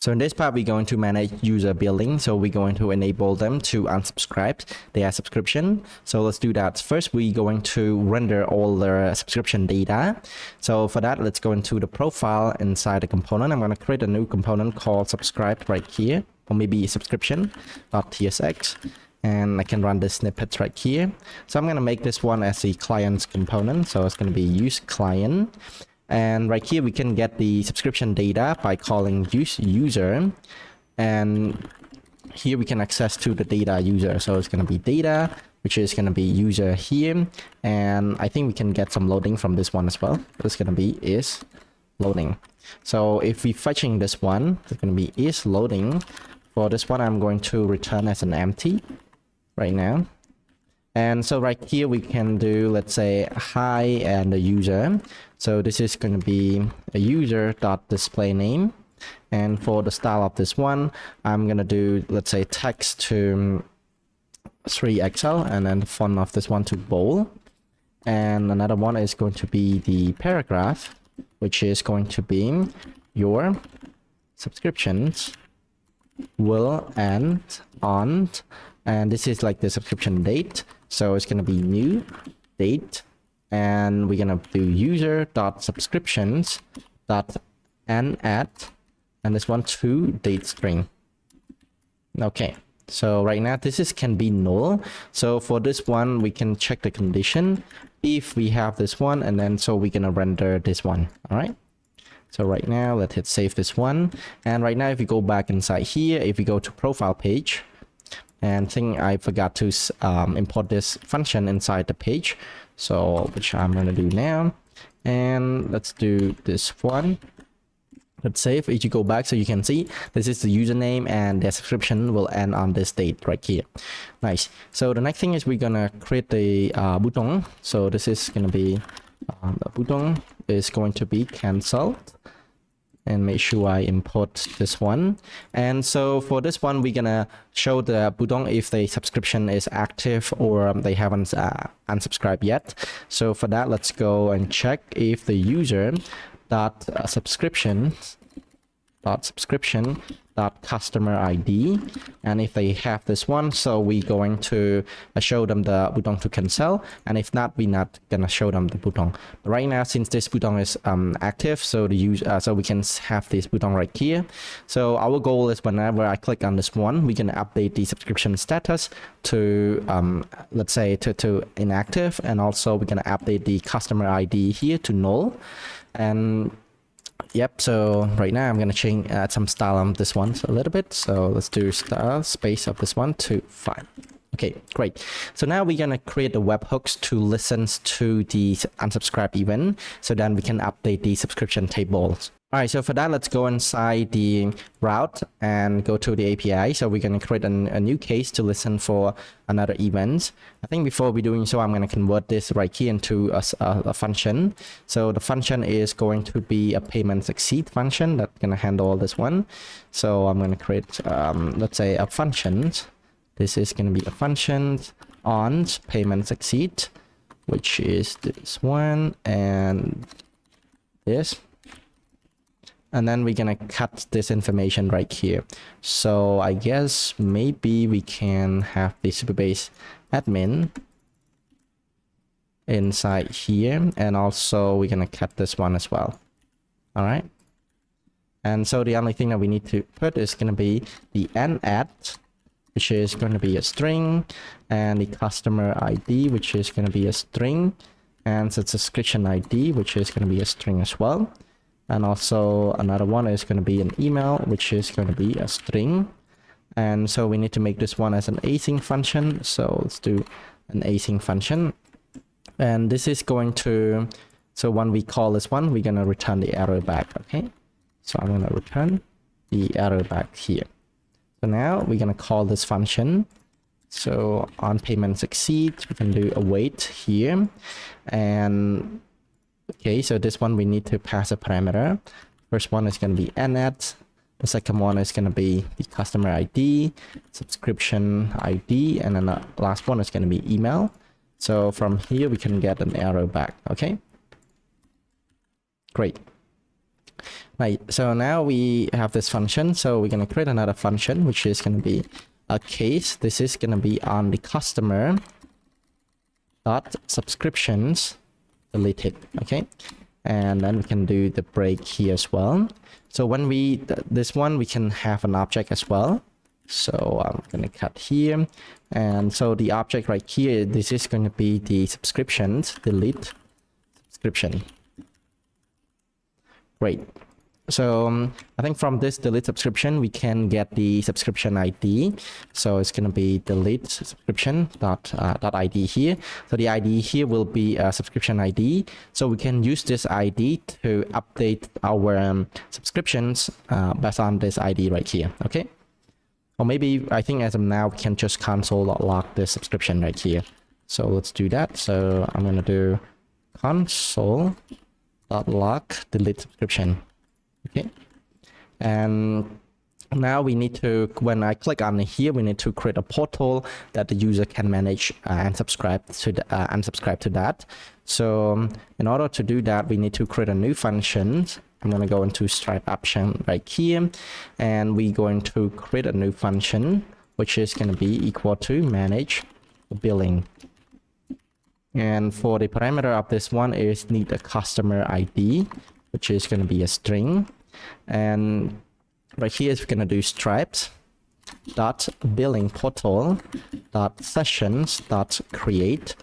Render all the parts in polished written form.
So in this part, we're going to manage user billing. So we're going to enable them to unsubscribe their subscription. So let's do that. First, we're going to render all their subscription data. So for that, let's go into the profile inside the component. I'm going to create a new component called subscribe right here, or maybe subscription.tsx. And I can run the snippets right here. So I'm going to make this one as the client's component. So it's going to be use client. And right here, we can get the subscription data by calling use user. And here we can access to the data user. So it's going to be data, which is going to be user here. And I think we can get some loading from this one as well. It's going to be is loading. So if we fetching this one, it's going to be is loading. For this one, I'm going to return as an empty right now. And so right here, we can do, let's say, hi and the user. So this is going to be a user.display name. And for the style of this one, I'm going to do, let's say, text to 3XL, and then the font of this one to bold. And another one is going to be the paragraph, which is going to be your subscriptions will end on, and this is like the subscription date. So it's going to be new date, and we're going to do user.subscriptions.end at, and this one to date string. Okay, so right now this can be null. So for this one, we can check the condition if we have this one, and then so we're going to render this one. All right. So right now, let's hit save this one. And right now, if you go back inside here, if you go to profile page, and I think I forgot to import this function inside the page. So which I'm going to do now. And let's do this one. Let's save. If you go back, so you can see this is the username and the subscription will end on this date right here. Nice. So the next thing is we're going to create the button. So this is going to be the button is going to be cancelled. And make sure I import this one. And so for this one, we're gonna show the button if the subscription is active or they haven't unsubscribed yet. So for that, let's go and check if the user subscription customer ID, and if they have this one, so we're going to show them the button to cancel, and if not, we're not gonna show them the button. But right now, since this button is active, so the so we can have this button right here. So our goal is whenever I click on this one, we're gonna update the subscription status to let's say to inactive, and also we're gonna update the customer ID here to null. And yep, so right now I'm going to change some style on this one a little bit. So let's do style space of this one to 5. Okay, great. So now we're going to create the webhooks to listen to the unsubscribe event. So then we can update the subscription tables. All right, so for that, let's go inside the route and go to the API. So we're going to create a new case to listen for another event. I think before we're doing so, I'm going to convert this right here into a function. So the function is going to be a payment succeed function that's going to handle this one. So I'm going to create, let's say, a function. This is going to be a function on payment succeed, which is this one and this. And then we're gonna cut this information right here. So I guess maybe we can have the Supabase admin inside here, and also we're gonna cut this one as well. All right. And so the only thing that we need to put is gonna be the end at, which is going to be a string, and the customer ID, which is going to be a string, and the subscription ID, which is going to be a string as well. And also another one is going to be an email, which is going to be a string. And so we need to make this one as an async function. So let's do an async function. And this is going to, so when we call this one, we're going to return the error back. Okay. So I'm going to return the error back here. So now we're going to call this function. So on payment succeed, we can do await here. And okay, so this one we need to pass a parameter. First one is going to be net. The second one is going to be the customer ID, subscription ID, and then the last one is going to be email. So from here we can get an arrow back. Okay, great. Right, so now we have this function. So we're going to create another function, which is going to be a case. This is going to be on the customer dot subscriptions deleted. Okay, and then we can do the break here as well. So when we this one, we can have an object as well. So I'm going to cut here, and so the object right here, this is going to be the subscriptions delete subscription. Great. So I think from this delete subscription, we can get the subscription ID. So it's going to be delete subscription dot ID here. So the ID here will be a subscription ID. So we can use this ID to update our subscriptions based on this ID right here. Okay. Or maybe I think as of now, we can just console.log this subscription right here. So let's do that. So I'm going to do console.log delete subscription. Okay, and now we need to, when I click on here, we need to create a portal that the user can manage and subscribe to that. So in order to do that, we need to create a new function. I'm going to go into Stripe option right here, and we're going to create a new function, which is going to be equal to manage billing. And for the parameter of this one is need a customer ID, which is going to be a string. And right here is going to do stripes dot billing portal dot sessions dot create,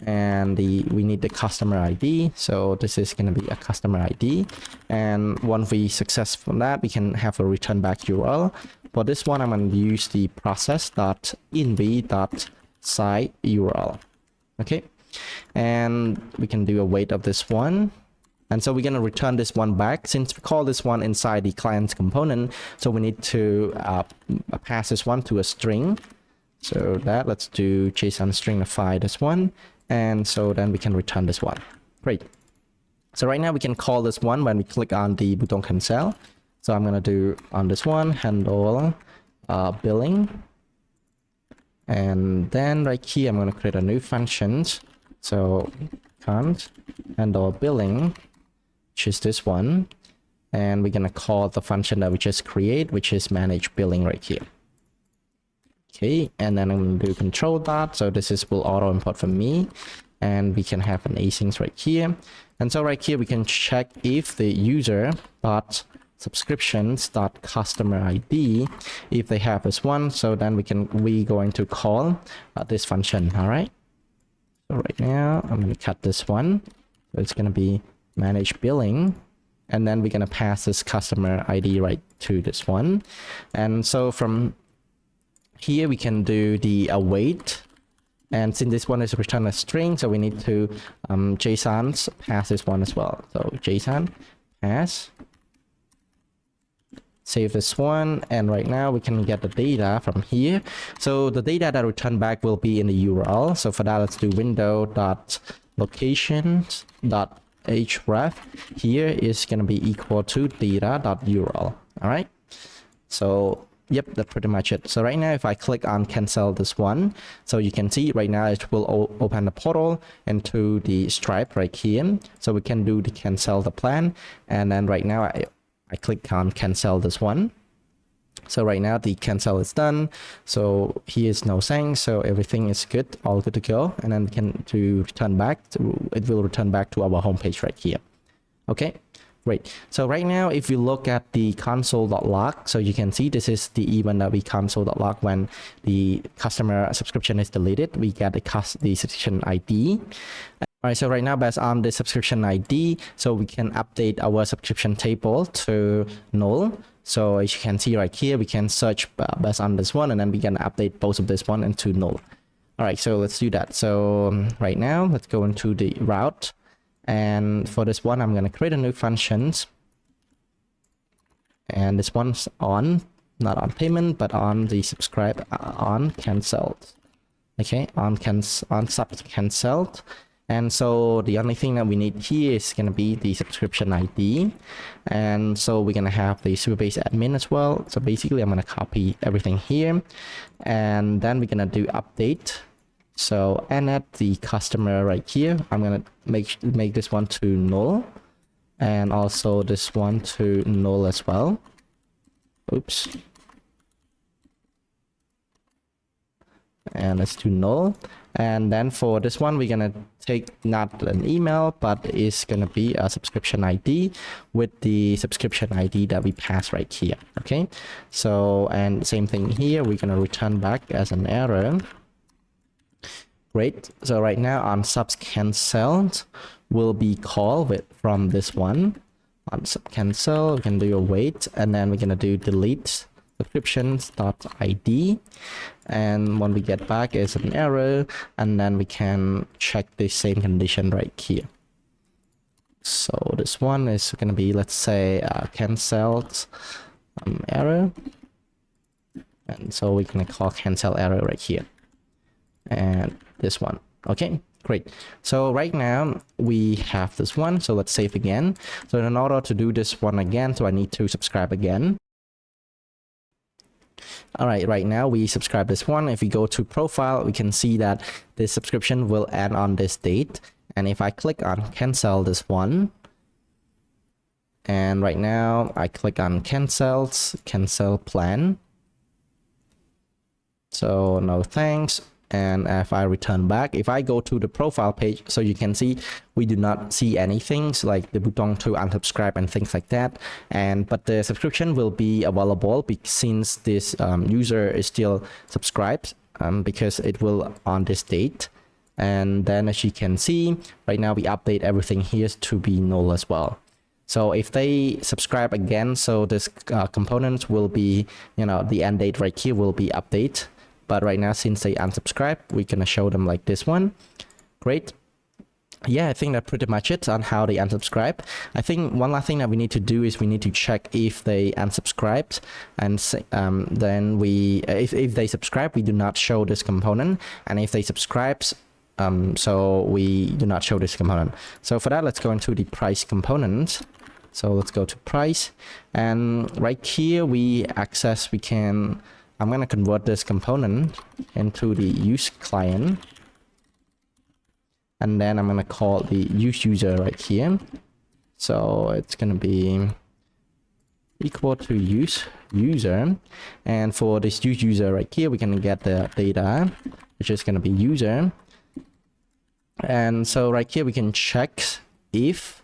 and we need the customer ID. So this is going to be a customer ID, and once we successful that, we can have a return back URL. For this one, I'm going to use the process dot inv dot site URL. Okay, and we can do a wait of this one. And so we're going to return this one back since we call this one inside the client's component. So we need to pass this one to a string. So that let's do JSON stringify this one. And so then we can return this one. Great. So right now we can call this one when we click on the button cancel. So I'm going to do on this one handle billing. And then right here, I'm going to create a new function. So const handle billing, which is this one, and we're gonna call the function that we just create, which is manage billing right here. Okay, and then I'm gonna do control dot, so this is will auto import for me, and we can have an async right here. And so right here we can check if the user dot subscriptions dot customer ID, if they have this one, so then we going to call this function. All right, so right now I'm going to cut this one. So it's going to be manage billing, and then we're going to pass this customer ID right to this one. And so from here we can do the await, and since this one is return a string, so we need to JSON pass this one as well. So JSON pass, save this one, and right now we can get the data from here. So the data that return back will be in the URL. So for that, let's do window.locations.href. Here is going to be equal to data.url. All right. So yep, that's pretty much it. So right now, if I click on cancel this one, so you can see right now it will open the portal into the Stripe right here. So we can do the cancel the plan, and then right now I click on cancel this one. So right now the cancel is done. So here is no saying, so everything is good, all good to go. And then we can return back it will return back to our homepage right here. Okay, great. So right now, if you look at the console.log, so you can see this is the event that we console.log when the customer subscription is deleted. We get the subscription ID. All right, so right now, based on the subscription ID, so we can update our subscription table to null. So as you can see right here, we can search based on this one, and then we can update both of this one into null. All right, so let's do that. So right now, let's go into the route. And for this one, I'm going to create a new function. And this one's on, not on payment, but on the subscribe, on canceled. Okay, on sub canceled. And so the only thing that we need here is going to be the subscription ID. And so we're going to have the Supabase admin as well. So basically, I'm going to copy everything here. And then we're going to do update. So and add the customer right here. I'm going to make this one to null. and also this one to null as well. Oops. And let's do null. And then for this one, we're gonna take not an email, but it's gonna be a subscription ID with the subscription ID that we pass right here. Okay, so and same thing here, we're gonna return back as an error. Great. So right now on subs canceled will be called with from this one. On sub cancel, we can do a wait, and then we're gonna do delete subscriptions.id, and when we get back is an error, and then we can check the same condition right here. So this one is going to be, let's say, cancelled error, and so we're going to call cancel error right here, and this one. Okay, great. So right now we have this one, so let's save again. So in order to do this one again, so I need to subscribe again. All right, right now we subscribe this one. If we go to profile, we can see that this subscription will end on this date. And if I click on cancel this one, and right now I click on cancel plan. So no thanks. And if I return back, if I go to the profile page, so you can see we do not see anything like the button to unsubscribe and things like that. But the subscription will be available since this user is still subscribed, because it will on this date. And then as you can see right now, we update everything here to be null as well. So if they subscribe again, so this component will be, the end date right here will be update. But right now, since they unsubscribe, we're gonna show them like this one. Great. Yeah, I think that's pretty much it on how they unsubscribe. I think one last thing that we need to do is we need to check if they unsubscribed, and then if they subscribe, we do not show this component, and if they subscribe, so we do not show this component. So for that, let's go into the price component. So let's go to price, and right here I'm going to convert this component into the use client, and then I'm going to call the use user right here. So it's going to be equal to use user, and for this use user right here, we can get the data, which is going to be user. And so right here, we can check if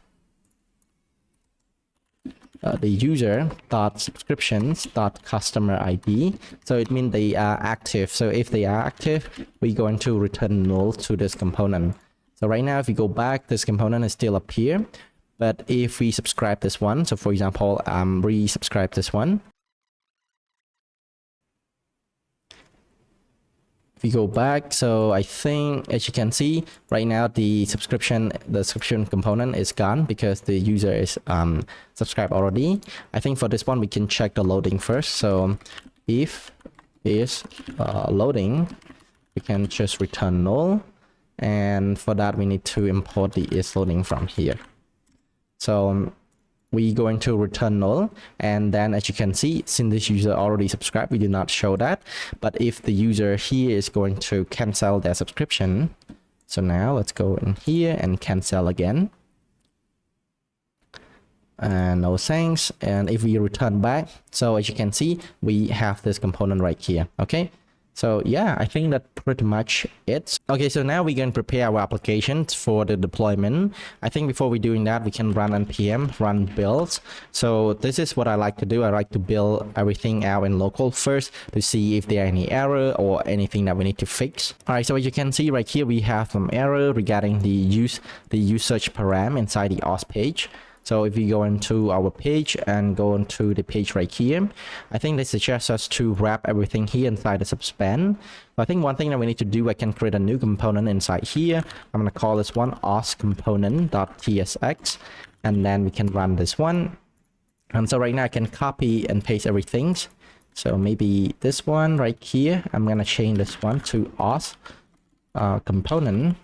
the user dot subscriptions dot customer ID. So it means they are active. So if they are active, we're going to return null to this component. So right now, if we go back, this component is still up here. But if we subscribe this one, so for example, resubscribe this one. If we go back, so I think as you can see right now, the subscription component is gone because the user is subscribed already. I think for this one we can check the loading first. So if is loading, we can just return null, and for that we need to import the is loading from here. So we're going to return null, and then as you can see, since this user already subscribed, we do not show that. But if the user here is going to cancel their subscription, so now let's go in here and cancel again, and no thanks. And if we return back, so as you can see, we have this component right here. Okay, so yeah, I think that's pretty much it. Okay, so now we're going to prepare our applications for the deployment. I think before we're doing that, we can run npm run builds. So this is what I like to do. I like to build everything out in local first to see if there are any error or anything that we need to fix. All right, so as you can see right here, we have some error regarding the usage param inside the auth page. So if we go into our page and go into the page right here, I think they suggest us to wrap everything here inside the subspan. But I think one thing that we need to do, I can create a new component inside here. I'm going to call this one auth component.tsx, and then we can run this one. And so right now I can copy and paste everything. So maybe this one right here, I'm going to change this one to auth component.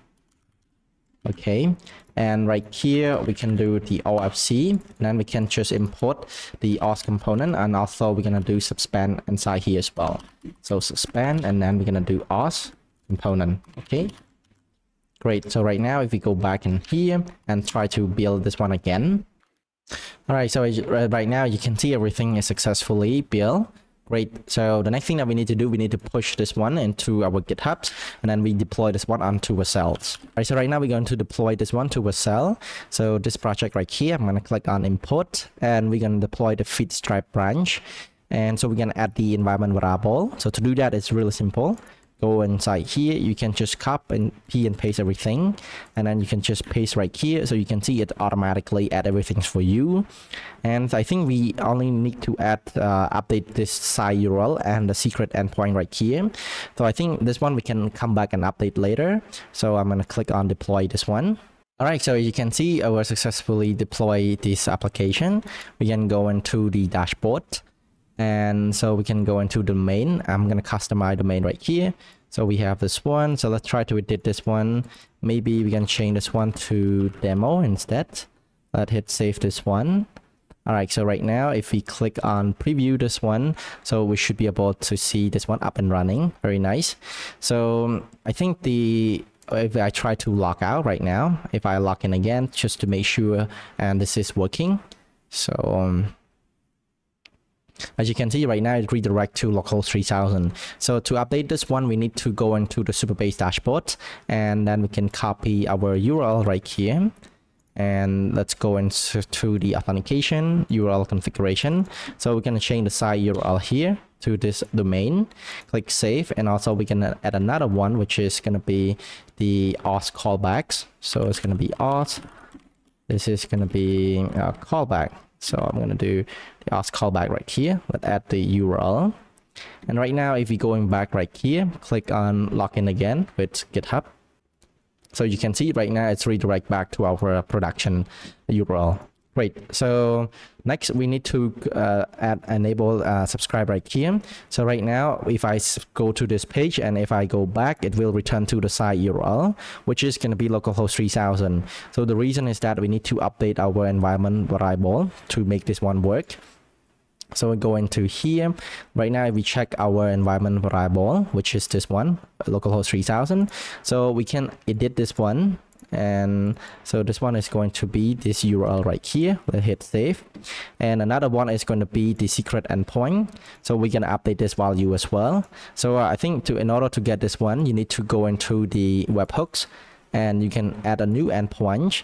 Okay, and right here we can do the OFC, and then we can just import the auth component, and also we're gonna do subspan inside here as well. So subspan, and then we're gonna do auth component. Okay, great. So right now if we go back in here and try to build this one again, All right, so right now you can see everything is successfully built. Great. So the next thing that we need to do, we need to push this one into our GitHub, and then we deploy this one onto a cells. All right, so right now we're going to deploy this one to a cell. So this project right here, I'm going to click on import, and we're going to deploy the feed stripe branch. And so we're going to add the environment variable. So to do that, it's really simple. Go inside here, you can just copy and paste everything, and then you can just paste right here, so you can see it automatically add everything for you. And I think we only need to add update this site URL and the secret endpoint right here. So I think this one we can come back and update later. So I'm going to click on deploy this one. All right, so you can see we successfully deploy this application. We can go into the dashboard. And so we can go into the domain. I'm going to customize the domain right here. So we have this one. So let's try to edit this one. Maybe we can change this one to demo instead. Let's hit save this one. All right, so right now, if we click on preview this one, so we should be able to see this one up and running. Very nice. So I think if I try to log out right now, if I log in again, just to make sure and this is working. So as you can see right now, it redirects to localhost 3000. So to update this one, we need to go into the Supabase dashboard, and then we can copy our URL right here. And let's go into the authentication URL configuration. So we're going to change the site URL here to this domain. Click save, and also we can add another one, which is going to be the auth callbacks. So it's going to be auth. This is going to be callback. So I'm going to do the auth callback right here. Let's add the URL. And right now, if you're going back right here, click on login again with GitHub. So you can see right now it's redirect back to our production URL. Great. So next we need to enable subscribe right here. So right now, if I go to this page and if I go back, it will return to the site URL, which is going to be localhost 3000. So the reason is that we need to update our environment variable to make this one work. So we go into here. Right now, if we check our environment variable, which is this one, localhost 3000. So we can edit this one. And so this one is going to be this URL right here. Let's hit save. And another one is going to be the secret endpoint. So we can update this value as well. So I think in order to get this one, you need to go into the webhooks, and you can add a new endpoint.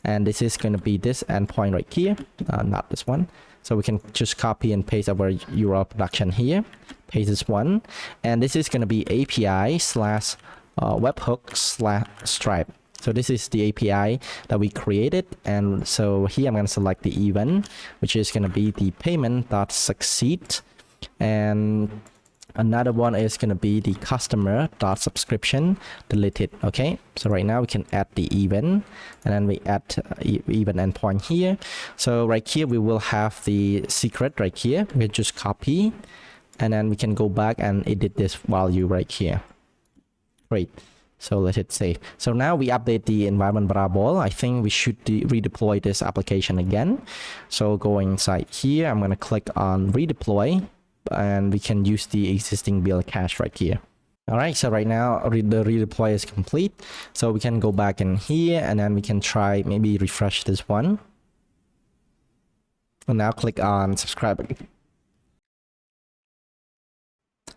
And this is going to be this endpoint right here, not this one. So we can just copy and paste our URL production here, paste this one. And this is going to be API/webhooks/stripe. So this is the API that we created. And so here I'm going to select the event, which is going to be the payment.succeed. And another one is going to be the customer.subscription deleted. Okay, so right now we can add the event, and then we add event endpoint here. So right here we will have the secret right here. We just copy, and then we can go back and edit this value right here. Great. So let's hit save. So now we update the environment variable. I think we should redeploy this application again. So go inside here. I'm going to click on redeploy, and we can use the existing build cache right here. All right, so right now the redeploy is complete. So we can go back in here, and then we can try maybe refresh this one. And now click on subscribe.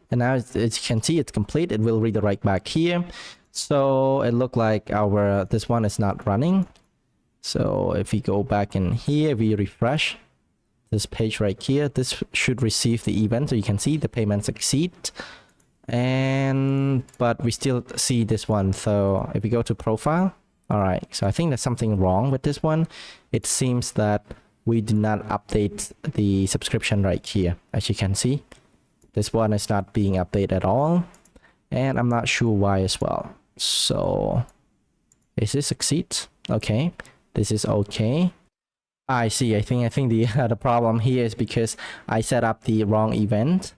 And now as you can see, it's complete. It will redirect back here. So it looked like this one is not running. So if we go back in here, we refresh this page right here, this should receive the event. So you can see the payment succeed, but we still see this one. So if we go to profile, all right, so I think there's something wrong with this one. It seems that we did not update the subscription right here. As you can see, this one is not being updated at all, and I'm not sure why as well. So is this succeed? Okay, this is okay. I see. I think the problem here is because I set up the wrong event.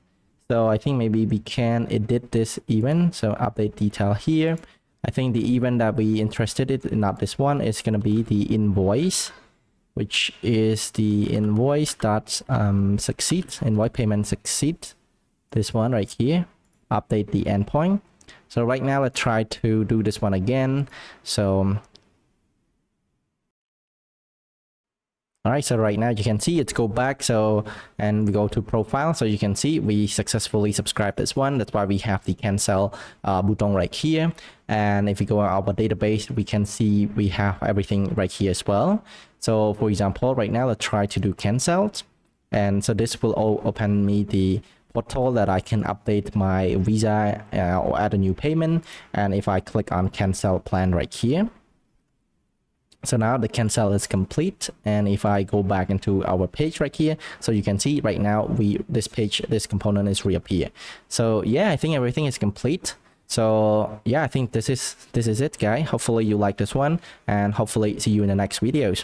So I think maybe we can edit this event. So update detail here. I think the event that we interested in, not this one, is going to be the invoice, which is the invoice.succeed, invoice payment succeed. This one right here. Update the endpoint. So right now let's try to do this one again. So All right, so right now you can see it's go back. So, and we go to profile. So you can see we successfully subscribed this one. That's why we have the cancel button right here. And if we go on our database, we can see we have everything right here as well. So for example, right now, let's try to do cancelled. And so this will all open me the portal that I can update my visa or add a new payment. And if I click on cancel plan right here, so now the cancel is complete. And if I go back into our page right here, so you can see right now this component is reappear. So yeah, I think everything is complete. So yeah, I think this is it, guys. Hopefully you like this one, and hopefully see you in the next videos.